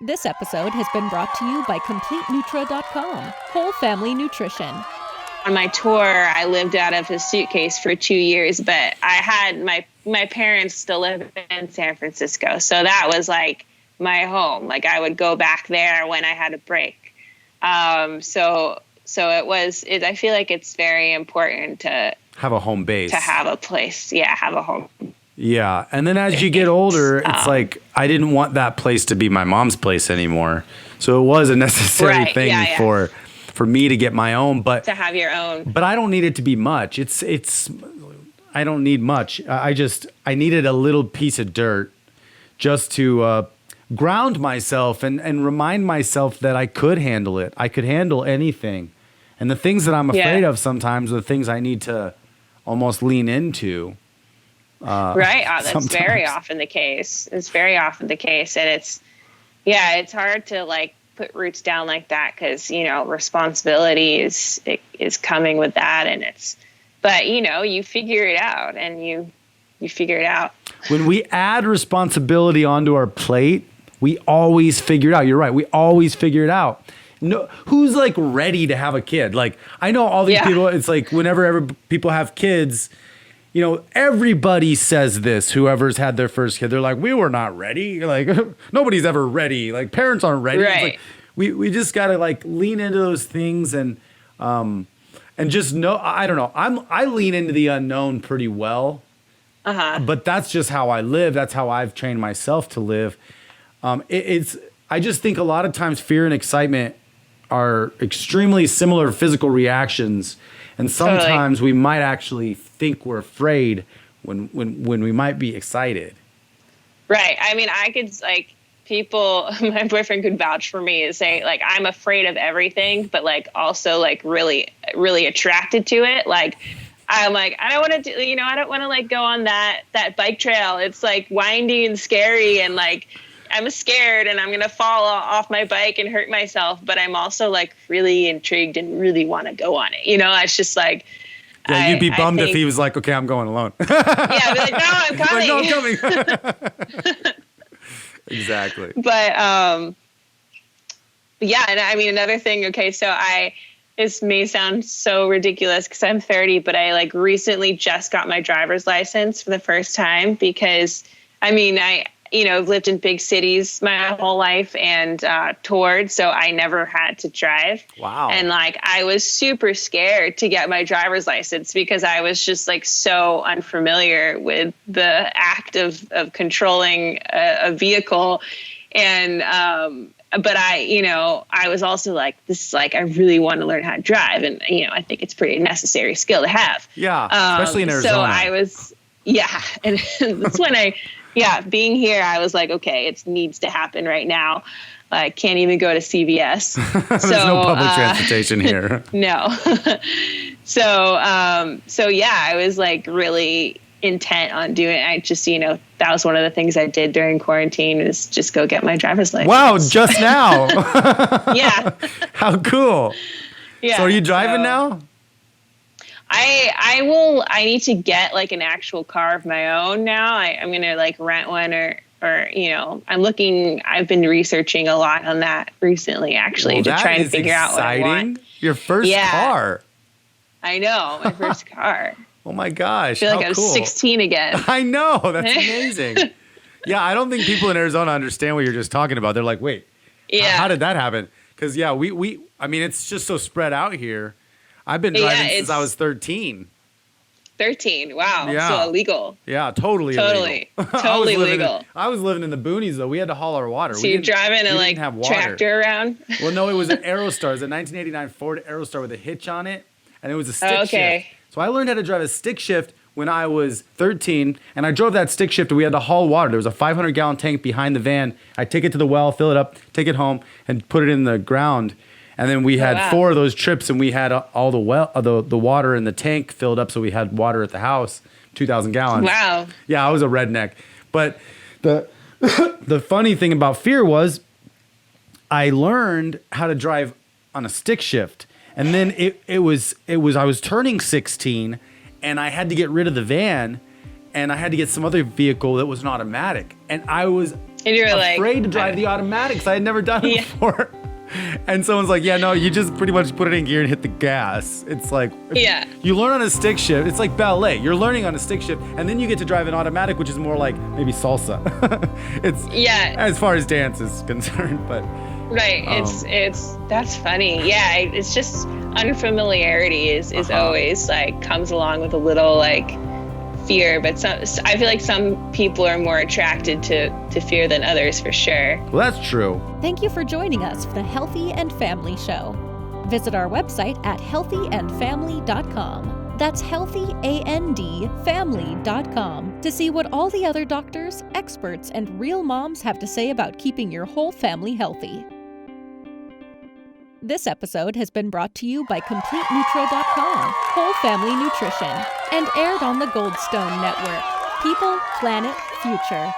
This episode has been brought to you by CompleteNutra.com, whole family nutrition. On my tour, I lived out of a suitcase for 2 years, but I had my parents still live in San Francisco. So that was like my home. Like I would go back there when I had a break. So I feel like it's very important to have a home base, to have a place. Yeah. Have a home. Yeah. And then as you get older, it's like, I didn't want that place to be my mom's place anymore. So it was a necessary thing for me to get my own, but to have your own. But I don't need it to be much. I don't need much. I needed a little piece of dirt just to ground myself and remind myself that I could handle it. I could handle anything. And the things that I'm afraid of sometimes are the things I need to almost lean into. Right. Oh, that's very often the case. It's very often the case. And it's hard to like put roots down like that because, responsibility is coming with that. But you figure it out and you figure it out. When we add responsibility onto our plate, we always figure it out. You're right. We always figure it out. No, who's like ready to have a kid? Like I know all these people, it's like whenever people have kids, everybody says this, whoever's had their first kid, they're like, we were not ready. Like nobody's ever ready. Like parents aren't ready. Right. It's like, we just got to like lean into those things and just know, I don't know. I lean into the unknown pretty well, but that's just how I live. That's how I've trained myself to live. I just think a lot of times fear and excitement are extremely similar physical reactions. And sometimes we might actually think we're afraid when we might be excited. Right. I mean, I could people, my boyfriend could vouch for me and say like, I'm afraid of everything, but like also like really, really attracted to it. Like, I'm like, I don't want to do, I don't want to like go on that bike trail. It's like windy and scary. And like, I'm scared and I'm going to fall off my bike and hurt myself. But I'm also like really intrigued and really want to go on it. It's just like, yeah, you'd be bummed if he was like, okay, I'm going alone. Yeah, I'd be like, no, I'm coming. Like, no, I'm coming. Exactly. But, yeah. And I mean, another thing, okay. So this may sound so ridiculous because I'm 30, but I like recently just got my driver's license for the first time because I've lived in big cities my whole life and toured, so I never had to drive. Wow. And like I was super scared to get my driver's license because I was just like so unfamiliar with the act of controlling a vehicle. And but I was also like, this is like I really want to learn how to drive, and I think it's pretty necessary skill to have. Yeah, especially in Arizona. So I was and that's when being here, I was like, okay, it needs to happen right now. I can't even go to CVS. There's no public transportation here. No. So I was like really intent on doing it. I just, that was one of the things I did during quarantine is just go get my driver's license. Wow, just now. Yeah. How cool. Yeah. So are you driving now? I need to get like an actual car of my own now. I'm going to like rent one or I've been researching a lot on that recently actually to try and figure out what I want. Your first car. I know, my first car. Oh my gosh. I feel like I was 16 again. I know. That's amazing. Yeah. I don't think people in Arizona understand what you're just talking about. They're like, wait, how did that happen? Because it's just so spread out here. I've been driving since I was 13. 13. Wow. Yeah. So illegal. Yeah, totally Totally illegal. I was living in the boonies, though. We had to haul our water. So you're driving a like tractor around? Well, no, it was an Aerostar. It was a 1989 Ford Aerostar with a hitch on it, and it was a stick shift. So I learned how to drive a stick shift when I was 13, and I drove that stick shift, and we had to haul water. There was a 500-gallon tank behind the van. I'd take it to the well, fill it up, take it home, and put it in the ground. And then we had 4 of those trips, and we had all the water in the tank filled up, so we had water at the house, 2,000 gallons. Wow. Yeah, I was a redneck. But the funny thing about fear was I learned how to drive on a stick shift. And then it was I was turning 16, and I had to get rid of the van, and I had to get some other vehicle that was an automatic. And I was And you're afraid to drive the automatics. I had never done it before. And someone's like, yeah, no, you just pretty much put it in gear and hit the gas. It's like, you learn on a stick shift. It's like ballet. You're learning on a stick shift, and then you get to drive an automatic, which is more like maybe salsa. It's as far as dance is concerned, but right. It's that's funny. Yeah, it's just unfamiliarity is always like comes along with a little like fear, but I feel like some people are more attracted to fear than others for sure. Well, that's true. Thank you for joining us for the Healthy and Family Show. Visit our website at healthyandfamily.com. That's healthyandfamily.com to see what all the other doctors, experts, and real moms have to say about keeping your whole family healthy. This episode has been brought to you by CompleteNutro.com, Whole Family Nutrition, and aired on the Goldstone Network. People, Planet, Future.